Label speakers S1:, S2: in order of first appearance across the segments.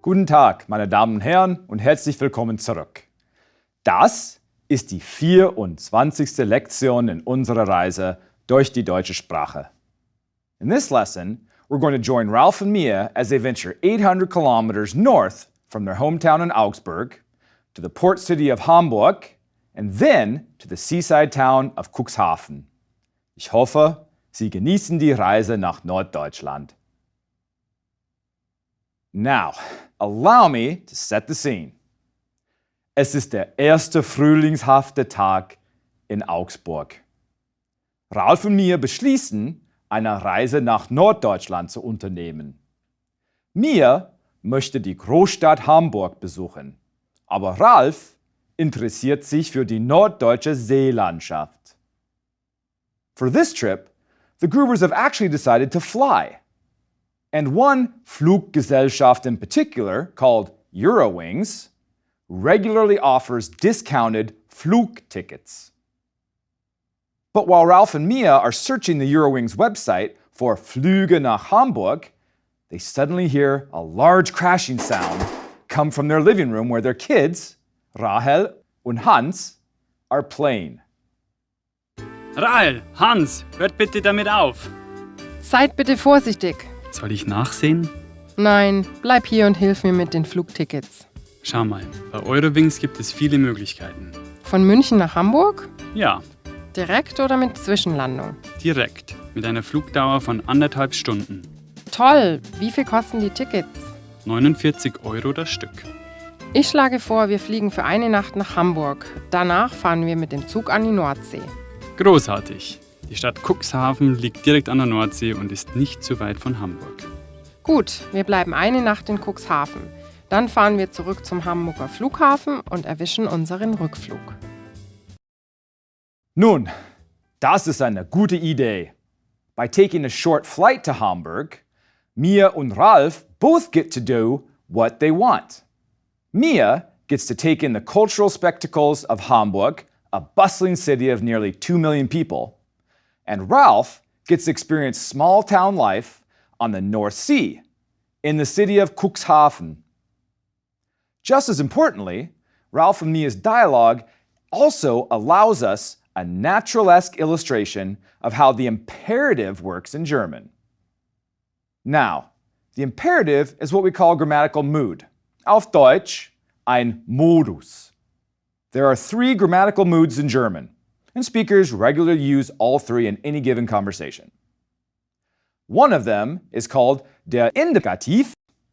S1: Guten Tag, meine Damen und Herren, und herzlich willkommen zurück. Das ist die 24. Lektion in unserer Reise durch die deutsche Sprache. In this lesson, we're going to join Ralph and Mia as they venture 800 kilometers north from their hometown in Augsburg to the port city of Hamburg and then to the seaside town of Cuxhaven. Ich hoffe, Sie genießen die Reise nach Norddeutschland. Now, allow me to set the scene. Es ist der erste frühlingshafte Tag in Augsburg. Ralph und Mia beschließen, eine Reise nach Norddeutschland zu unternehmen. Mia möchte die Großstadt Hamburg besuchen, aber Ralph interessiert sich für die norddeutsche Seelandschaft. For this trip, the Grubers have actually decided to fly. And one Fluggesellschaft in particular, called Eurowings, regularly offers discounted Flugtickets. But while Ralph and Mia are searching the Eurowings website for Flüge nach Hamburg, they suddenly hear a large crashing sound come from their living room where their kids, Rahel und Hans, are playing.
S2: Rahel, Hans, hört bitte damit auf.
S3: Seid bitte vorsichtig.
S2: Soll ich nachsehen?
S3: Nein, bleib hier und hilf mir mit den Flugtickets.
S2: Schau mal, bei Eurowings gibt es viele Möglichkeiten.
S3: Von München nach Hamburg?
S2: Ja,
S3: Direkt oder mit Zwischenlandung?
S2: direkt, mit einer Flugdauer von 1,5 Stunden.
S3: Toll! Wie viel kosten die Tickets?
S2: 49 € das Stück.
S3: Ich schlage vor, wir fliegen für eine Nacht nach Hamburg. Danach fahren wir mit dem Zug an die Nordsee.
S2: Großartig. Die Stadt Cuxhaven liegt direkt an der Nordsee und ist nicht zu weit von Hamburg.
S3: Gut, wir bleiben eine Nacht in Cuxhaven. Dann fahren wir zurück zum Hamburger Flughafen und erwischen unseren Rückflug.
S1: Nun, das ist eine gute Idee. By taking a short flight to Hamburg, Mia und Ralph both get to do what they want. Mia gets to take in the cultural spectacles of Hamburg, a bustling city of nearly 2 million people, and Ralph gets to experience small-town life on the North Sea, in the city of Cuxhaven. Just as importantly, Ralph and Mia's dialogue also allows us a naturalesque illustration of how the imperative works in German. Now, the imperative is what we call grammatical mood. Auf Deutsch, ein Modus. There are 3 grammatical moods in German, and speakers regularly use all 3 in any given conversation. One of them is called der Indikativ,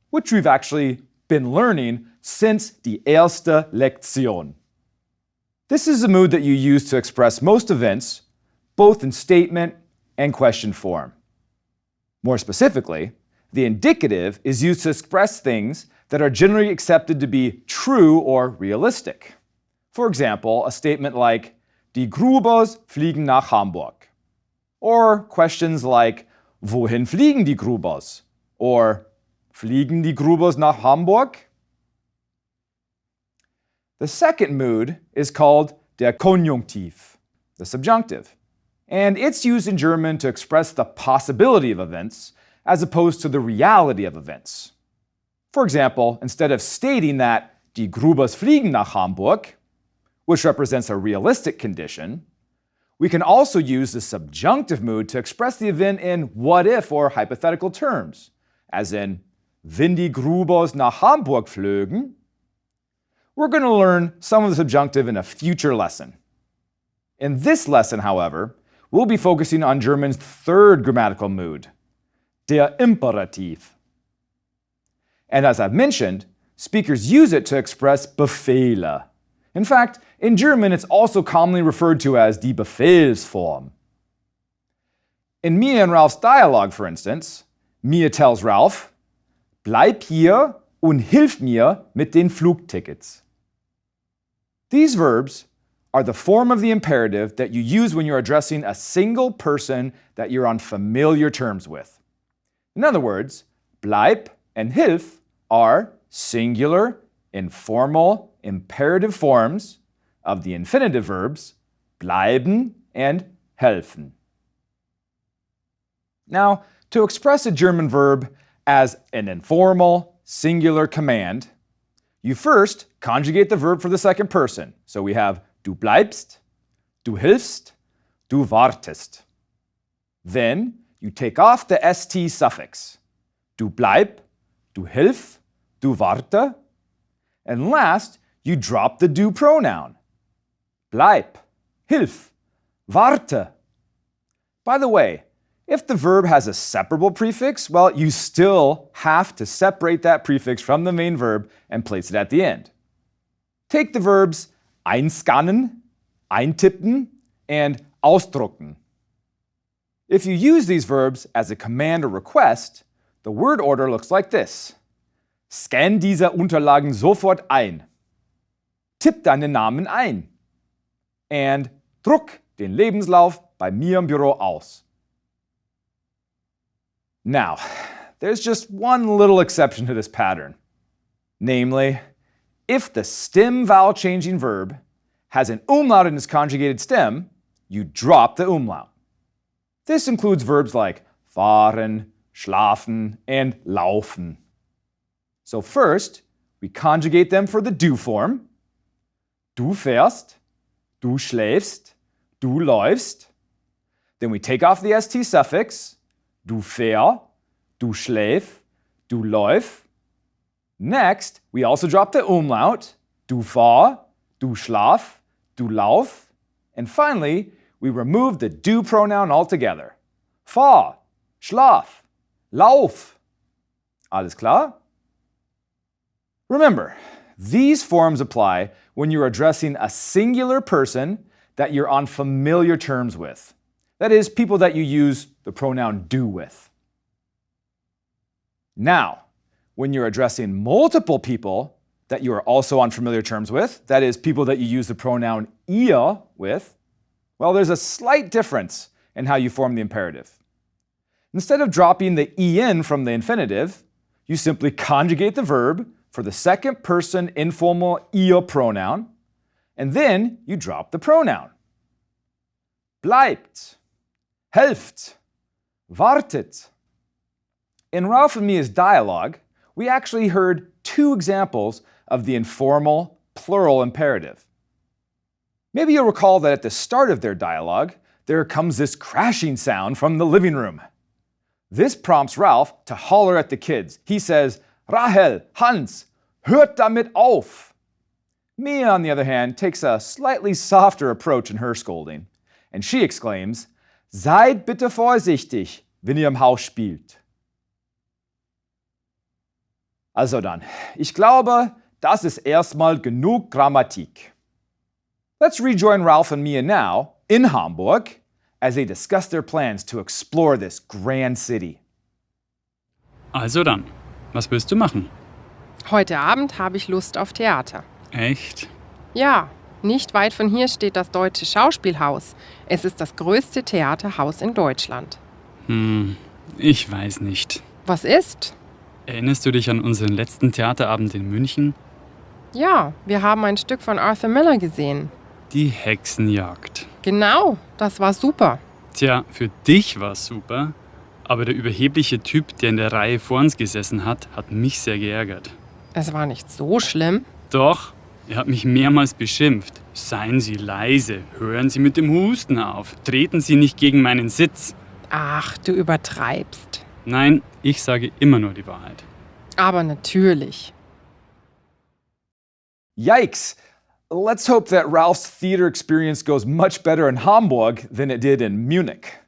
S1: which we've actually been learning since die erste Lektion. This is a mood that you use to express most events, both in statement and question form. More specifically, the indicative is used to express things that are generally accepted to be true or realistic. For example, a statement like, Die Grubers fliegen nach Hamburg. Or questions like, Wohin fliegen die Grubers? Or, Fliegen die Grubers nach Hamburg? The second mood is called der Konjunktiv, the subjunctive. And it's used in German to express the possibility of events as opposed to the reality of events. For example, instead of stating that Die Grubers fliegen nach Hamburg, which represents a realistic condition, we can also use the subjunctive mood to express the event in what-if or hypothetical terms, as in, wenn die Grubers nach Hamburg flögen. We're going to learn some of the subjunctive in a future lesson. In this lesson, however, we'll be focusing on German's third grammatical mood, der Imperativ. And as I've mentioned, speakers use it to express Befehle. In fact, in German, it's also commonly referred to as die Befehlsform. In Mia and Ralph's dialogue, for instance, Mia tells Ralph, Bleib hier und hilf mir mit den Flugtickets. These verbs are the form of the imperative that you use when you're addressing a single person that you're on familiar terms with. In other words, bleib and hilf are singular, informal, imperative forms of the infinitive verbs bleiben and helfen. Now, to express a German verb as an informal, singular command, you first conjugate the verb for the second person. So we have du bleibst, du hilfst, du wartest. Then you take off the st suffix. Du bleib, du hilf, du warte. And last, you drop the du pronoun. Bleib, hilf, warte. By the way, if the verb has a separable prefix, well, you still have to separate that prefix from the main verb and place it at the end. Take the verbs einscannen, eintippen, and ausdrucken. If you use these verbs as a command or request, the word order looks like this. Scan diese Unterlagen sofort ein. Tipp deinen Namen ein. And druck den Lebenslauf bei mir im Büro aus. Now, there's just one little exception to this pattern. Namely, if the stem vowel changing verb has an umlaut in its conjugated stem, you drop the umlaut. This includes verbs like fahren, schlafen, and laufen. So first, we conjugate them for the du form. Du fährst, du schläfst, du läufst. Then we take off the st suffix. Du fähr, du schläf, du läuf. Next, we also drop the umlaut. Du fahr, du schlaf, du lauf. And finally, we remove the du pronoun altogether. Fahr, schlaf, lauf. Alles klar? Remember, these forms apply when you're addressing a singular person that you're on familiar terms with. That is, people that you use the pronoun du with. Now, when you're addressing multiple people that you are also on familiar terms with, that is, people that you use the pronoun ihr with, well, there's a slight difference in how you form the imperative. Instead of dropping the en from the infinitive, you simply conjugate the verb for the second person informal ihr pronoun, and then you drop the pronoun. Bleibt, helft, wartet. In Ralph and Mia's dialogue, we actually heard two examples of the informal plural imperative. Maybe you'll recall that at the start of their dialogue, there comes this crashing sound from the living room. This prompts Ralph to holler at the kids. He says, Rahel, Hans, hört damit auf. Mia, on the other hand, takes a slightly softer approach in her scolding, and she exclaims, Seid bitte vorsichtig, wenn ihr im Haus spielt. Also dann, ich glaube, das ist erstmal genug Grammatik. Let's rejoin Ralph and Mia now, in Hamburg, as they discuss their plans to explore this grand city.
S2: Also dann, was willst du machen?
S3: Heute Abend habe ich Lust auf Theater.
S2: Echt?
S3: Ja, nicht weit von hier steht das Deutsche Schauspielhaus. Es ist das größte Theaterhaus in Deutschland.
S2: Ich weiß nicht.
S3: Was ist?
S2: Erinnerst du dich an unseren letzten Theaterabend in München?
S3: Ja, wir haben ein Stück von Arthur Miller gesehen.
S2: Die Hexenjagd.
S3: Genau, das war super.
S2: Tja, für dich war's super, aber der überhebliche Typ, der in der Reihe vor uns gesessen hat, hat mich sehr geärgert.
S3: Es war nicht so schlimm.
S2: Doch, er hat mich mehrmals beschimpft. Seien Sie leise, hören Sie mit dem Husten auf, treten Sie nicht gegen meinen Sitz.
S3: Ach, du übertreibst.
S2: Nein, ich sage immer nur die Wahrheit.
S3: Aber natürlich.
S1: Yikes! Let's hope that Ralph's theater experience goes much better in Hamburg than it did in Munich.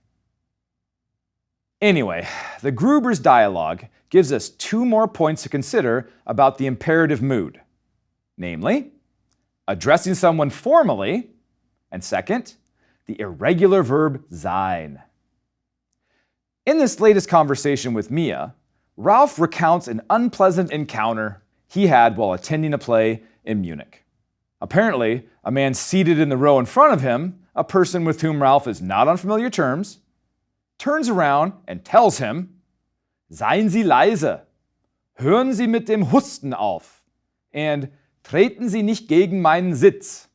S1: Anyway, the Gruber's dialogue gives us two more points to consider about the imperative mood. Namely, addressing someone formally, and second, the irregular verb sein. In this latest conversation with Mia, Ralph recounts an unpleasant encounter he had while attending a play in Munich. Apparently, a man seated in the row in front of him, a person with whom Ralph is not on familiar terms, turns around and tells him, Seien Sie leise, hören Sie mit dem Husten auf, and treten Sie nicht gegen meinen Sitz.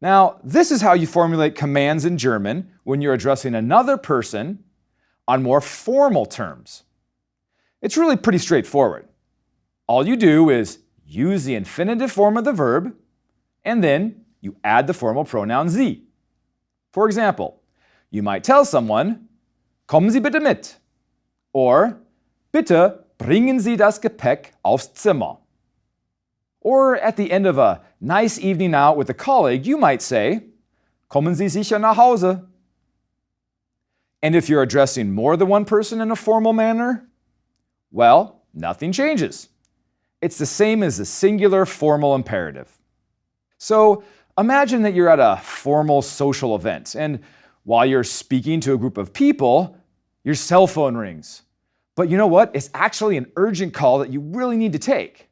S1: Now, this is how you formulate commands in German when you're addressing another person on more formal terms. It's really pretty straightforward. All you do is use the infinitive form of the verb, and then you add the formal pronoun Sie. For example, you might tell someone, kommen Sie bitte mit, or bitte bringen Sie das Gepäck aufs Zimmer. Or at the end of a nice evening out with a colleague, you might say, kommen Sie sicher nach Hause. And if you're addressing more than one person in a formal manner, well, nothing changes. It's the same as the singular formal imperative. So imagine that you're at a formal social event, and while you're speaking to a group of people, your cell phone rings. But you know what? It's actually an urgent call that you really need to take.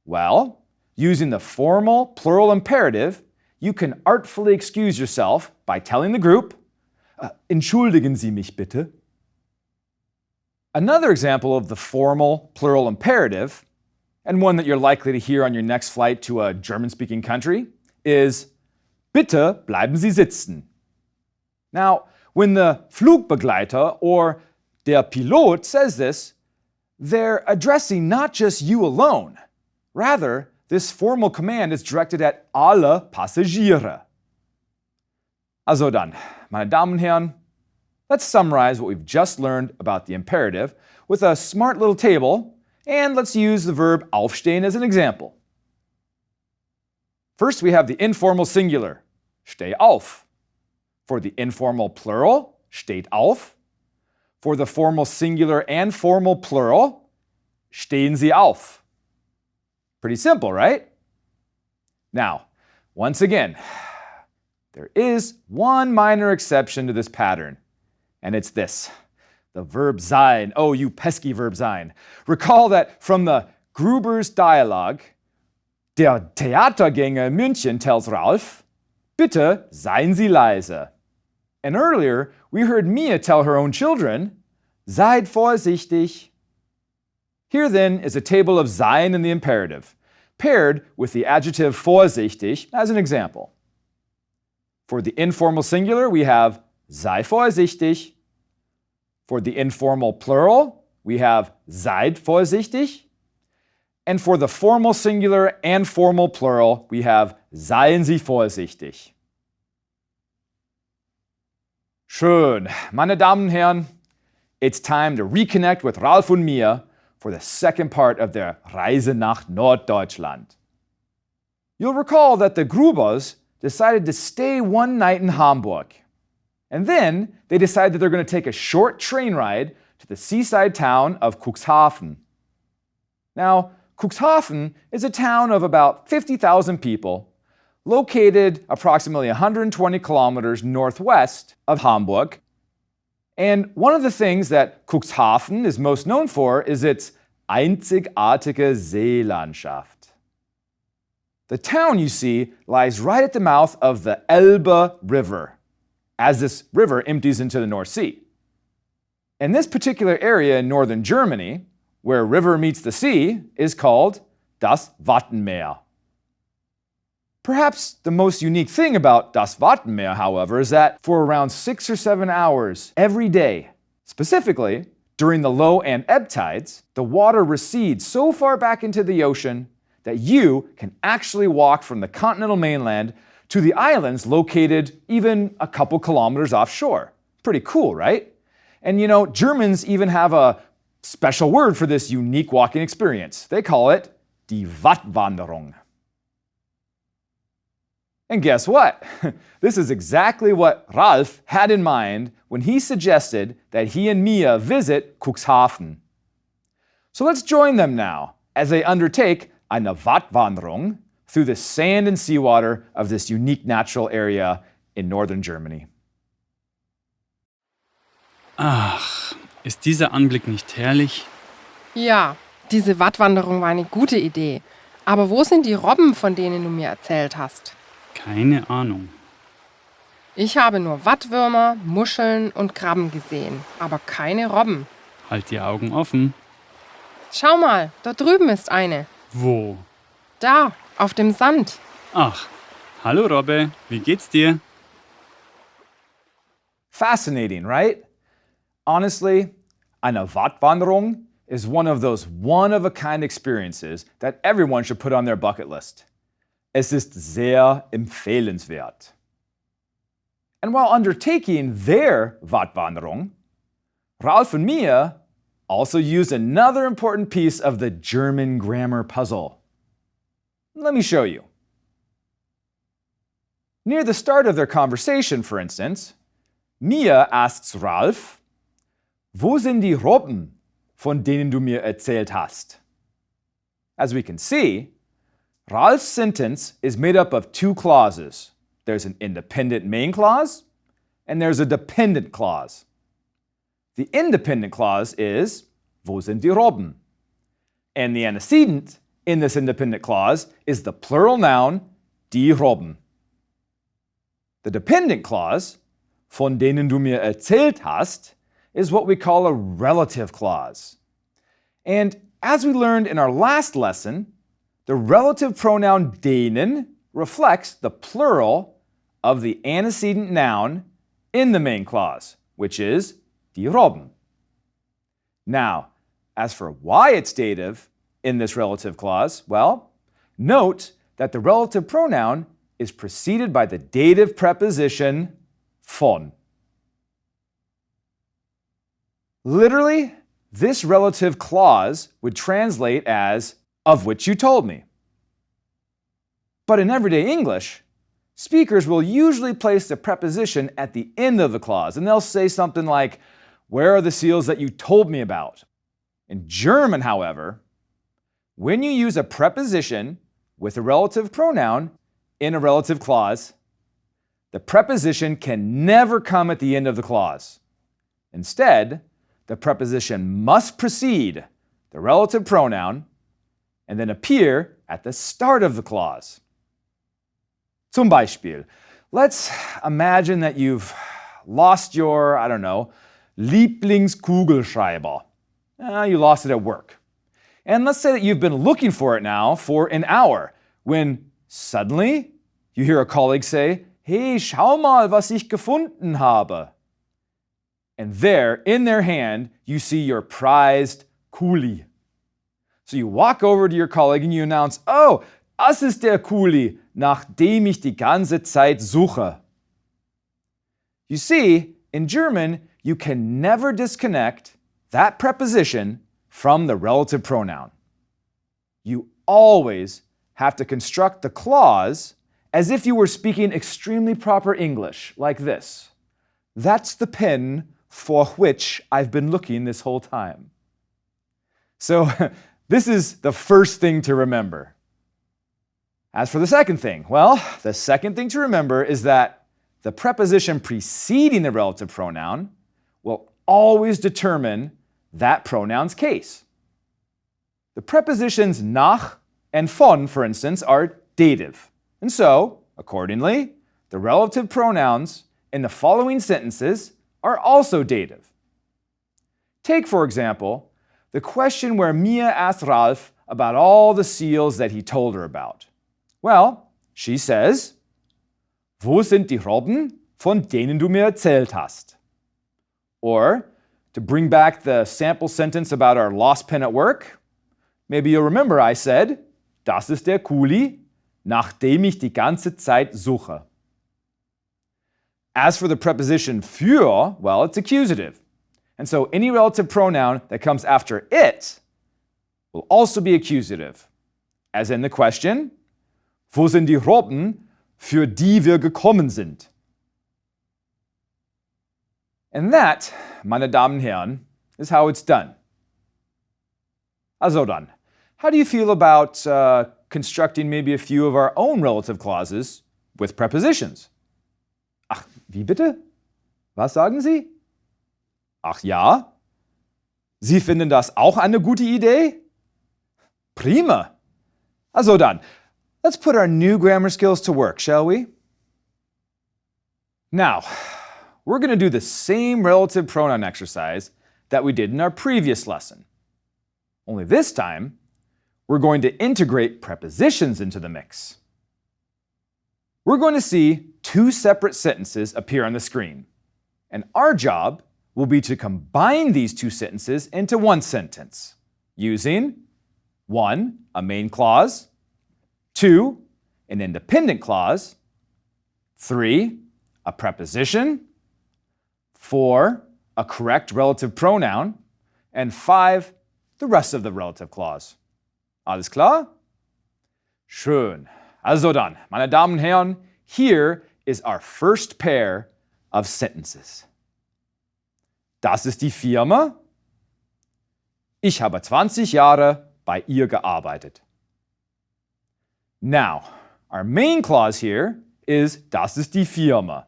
S1: Well, using the formal plural imperative, you can artfully excuse yourself by telling the group, entschuldigen Sie mich bitte. Another example of the formal plural imperative, and one that you're likely to hear on your next flight to a German-speaking country, is bitte bleiben Sie sitzen. Now, when the Flugbegleiter or der Pilot says this, they're addressing not just you alone. Rather, this formal command is directed at alle Passagiere. Also dann, meine Damen und Herren, let's summarize what we've just learned about the imperative with a smart little table, and let's use the verb aufstehen as an example. First, we have the informal singular, steh auf. For the informal plural, steht auf. For the formal singular and formal plural, stehen Sie auf. Pretty simple, right? Now, once again, there is one minor exception to this pattern, and it's this, the verb sein. Oh, you pesky verb sein. Recall that from the Gruber's dialogue, der Theatergänger in München tells Ralph, bitte seien Sie leise. And earlier, we heard Mia tell her own children, seid vorsichtig. Here then is a table of sein in the imperative, paired with the adjective vorsichtig as an example. For the informal singular, we have sei vorsichtig. For the informal plural, we have seid vorsichtig. And for the formal singular and formal plural, we have seien Sie vorsichtig. Schön. Meine Damen und Herren, it's time to reconnect with Ralph und Mia for the second part of their Reise nach Norddeutschland. You'll recall that the Grubers decided to stay one night in Hamburg. And then they decided that they're going to take a short train ride to the seaside town of Cuxhaven. Now, Cuxhaven is a town of about 50,000 people, located approximately 120 kilometers northwest of Hamburg. And one of the things that Cuxhaven is most known for is its einzigartige Seelandschaft. The town, you see, lies right at the mouth of the Elbe River, as this river empties into the North Sea. And this particular area in northern Germany, where a river meets the sea, is called das Wattenmeer. Perhaps the most unique thing about das Wattenmeer, however, is that for around 6 or 7 hours every day, specifically during the low and ebb tides, the water recedes so far back into the ocean that you can actually walk from the continental mainland to the islands located even a couple kilometers offshore. Pretty cool, right? And you know, Germans even have a special word for this unique walking experience. They call it die Wattwanderung. And guess what? This is exactly what Ralph had in mind when he suggested that he and Mia visit Cuxhaven. So let's join them now as they undertake eine Wattwanderung through the sand and seawater of this unique natural area in northern Germany.
S2: Ach, ist dieser Anblick nicht herrlich?
S3: Ja, diese Wattwanderung war eine gute Idee. Aber wo sind die Robben, von denen du mir erzählt hast?
S2: Keine Ahnung.
S3: Ich habe nur Wattwürmer, Muscheln und Krabben gesehen, aber keine Robben.
S2: Halt die Augen offen.
S3: Schau mal, dort drüben ist eine.
S2: Wo?
S3: Da, auf dem Sand.
S2: Ach, hallo Robbe, wie geht's dir?
S1: Fascinating, right? Honestly, eine Wattwanderung is one of those one-of-a-kind experiences that everyone should put on their bucket list. Es ist sehr empfehlenswert. And while undertaking their Wattwanderung, Ralph and Mia also used another important piece of the German grammar puzzle. Let me show you. Near the start of their conversation, for instance, Mia asks Ralph, "Wo sind die Robben, von denen du mir erzählt hast?" As we can see, Ralph's sentence is made up of two clauses. There's an independent main clause, and there's a dependent clause. The independent clause is, "Wo sind die Robben?" And the antecedent in this independent clause is the plural noun, die Robben. The dependent clause, von denen du mir erzählt hast, is what we call a relative clause. And as we learned in our last lesson, the relative pronoun denen reflects the plural of the antecedent noun in the main clause, which is die Robben. Now, as for why it's dative in this relative clause, well, note that the relative pronoun is preceded by the dative preposition von. Literally, this relative clause would translate as "of which you told me." But in everyday English, speakers will usually place the preposition at the end of the clause, and they'll say something like, "Where are the seals that you told me about?" In German, however, when you use a preposition with a relative pronoun in a relative clause, the preposition can never come at the end of the clause. Instead, the preposition must precede the relative pronoun and then appear at the start of the clause. Zum Beispiel, let's imagine that you've lost your, Lieblingskugelschreiber. You lost it at work. And let's say that you've been looking for it now for an hour, when suddenly you hear a colleague say, "Hey, schau mal, was ich gefunden habe." And there, in their hand, you see your prized Kuli. So you walk over to your colleague and you announce, "Oh, das ist der Kuli, nach dem ich die ganze Zeit suche." You see, in German, you can never disconnect that preposition from the relative pronoun. You always have to construct the clause as if you were speaking extremely proper English, like this. "That's the pen for which I've been looking this whole time." So this is the first thing to remember. As for the second thing, well, the second thing to remember is that the preposition preceding the relative pronoun will always determine that pronoun's case. The prepositions nach and von, for instance, are dative. And so, accordingly, the relative pronouns in the following sentences are also dative. Take, for example, the question where Mia asked Ralph about all the seals that he told her about. Well, she says, "Wo sind die Robben, von denen du mir erzählt hast?" Or, to bring back the sample sentence about our lost pen at work, maybe you'll remember I said, "Das ist der Kuli, nach dem ich die ganze Zeit suche." As for the preposition für, well, it's accusative. And so any relative pronoun that comes after it will also be accusative. As in the question, "Wo sind die Robben, für die wir gekommen sind?" And that, meine Damen und Herren, is how it's done. Also dann, how do you feel about constructing maybe a few of our own relative clauses with prepositions? Ach, wie bitte? Was sagen Sie? Ach ja? Sie finden das auch eine gute Idee? Prima! Also dann, let's put our new grammar skills to work, shall we? Now, we're going to do the same relative pronoun exercise that we did in our previous lesson. Only this time, we're going to integrate prepositions into the mix. We're going to see two separate sentences appear on the screen, and our job will be to combine these two sentences into one sentence. using 1. A main clause, 2. An independent clause, 3. A preposition, 4. A correct relative pronoun, and 5. The rest of the relative clause. Alles klar? Schön. Also dann, meine Damen und Herren, here is our first pair of sentences. Das ist die Firma. Ich habe 20 Jahre bei ihr gearbeitet. Now, our main clause here is das ist die Firma.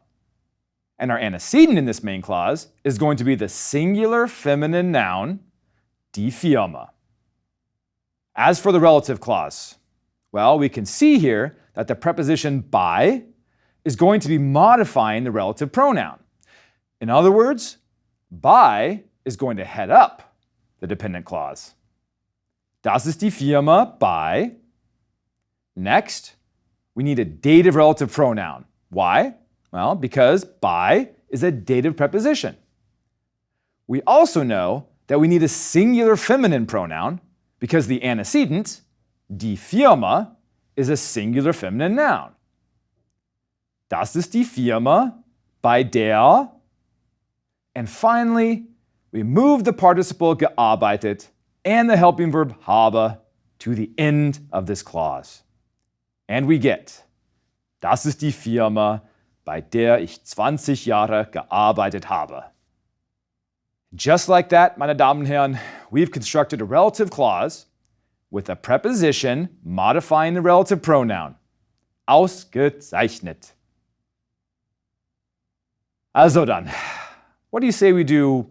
S1: And our antecedent in this main clause is going to be the singular feminine noun, die Firma. As for the relative clause, well, we can see here that the preposition bei is going to be modifying the relative pronoun. In other words, bei is going to head up the dependent clause. Das ist die Firma bei. Next, we need a dative relative pronoun. Why? Well, because bei is a dative preposition. We also know that we need a singular feminine pronoun because the antecedent, die Firma, is a singular feminine noun. Das ist die Firma, bei der. And finally, we move the participle gearbeitet and the helping verb habe to the end of this clause. And we get, das ist die Firma, bei der ich 20 Jahre gearbeitet habe. Just like that, meine Damen und Herren, we've constructed a relative clause with a preposition modifying the relative pronoun. Ausgezeichnet. Also dann, what do you say we do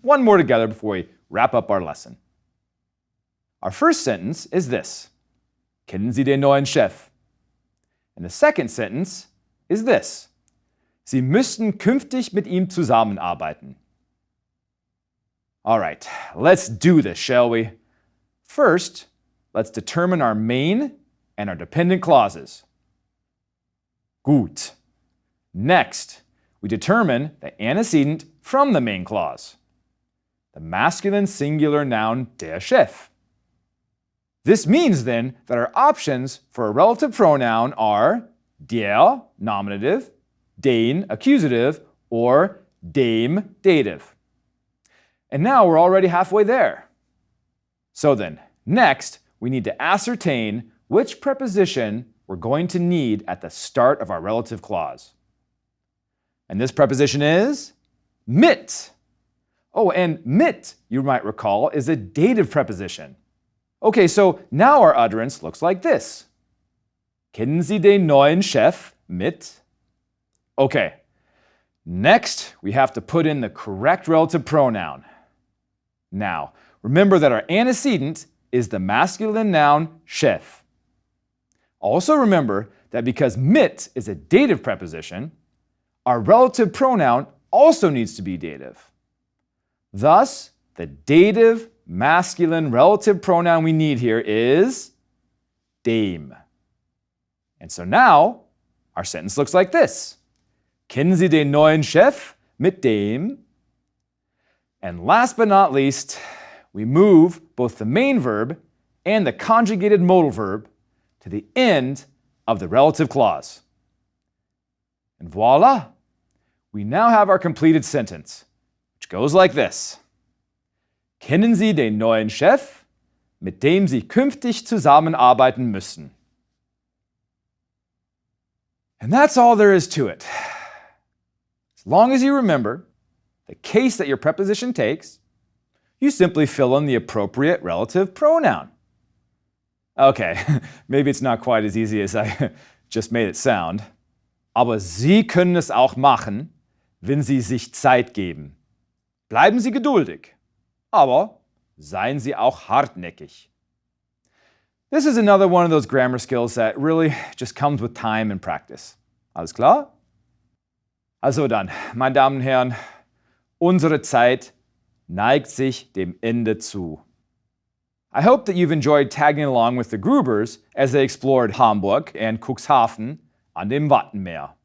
S1: one more together before we wrap up our lesson? Our first sentence is this. Kennen Sie den neuen Chef? And the second sentence is this. Sie müssten künftig mit ihm zusammenarbeiten. All right, let's do this, shall we? First, let's determine our main and our dependent clauses. Gut. Next, we determine the antecedent from the main clause, the masculine singular noun der Chef. This means then that our options for a relative pronoun are der, nominative, den, accusative, or dem, dative. And now we're already halfway there. So then, next, we need to ascertain which preposition we're going to need at the start of our relative clause. And this preposition is mit. Oh, and mit, you might recall, is a dative preposition. Okay, so now our utterance looks like this. Kennen Sie den neuen Chef mit? Okay, next we have to put in the correct relative pronoun. Now, remember that our antecedent is the masculine noun Chef. Also remember that because mit is a dative preposition, our relative pronoun also needs to be dative. Thus, the dative masculine relative pronoun we need here is dem. And so now, our sentence looks like this. Kennen Sie den neuen Chef mit dem? And last but not least, we move both the main verb and the conjugated modal verb to the end of the relative clause. And voila! We now have our completed sentence, which goes like this. Kennen Sie den neuen Chef, mit dem Sie künftig zusammenarbeiten müssen? And that's all there is to it. As long as you remember the case that your preposition takes, you simply fill in the appropriate relative pronoun. Okay, maybe it's not quite as easy as I just made it sound. Aber Sie können es auch machen, wenn Sie sich Zeit geben. Bleiben Sie geduldig, aber seien Sie auch hartnäckig. This is another one of those grammar skills that really just comes with time and practice. Alles klar? Also dann, meine Damen und Herren, unsere Zeit neigt sich dem Ende zu. I hope that you've enjoyed tagging along with the Grubers as they explored Hamburg and Cuxhaven an dem Wattenmeer.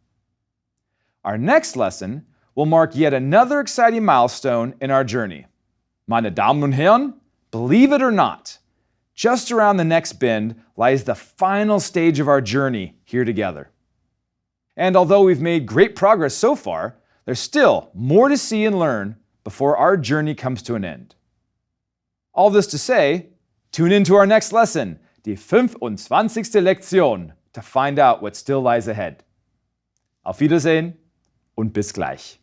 S1: Our next lesson will mark yet another exciting milestone in our journey. Meine Damen und Herren, believe it or not, just around the next bend lies the final stage of our journey here together. And although we've made great progress so far, there's still more to see and learn before our journey comes to an end. All this to say, tune in to our next lesson, die 25. Lektion, to find out what still lies ahead. Auf Wiedersehen und bis gleich.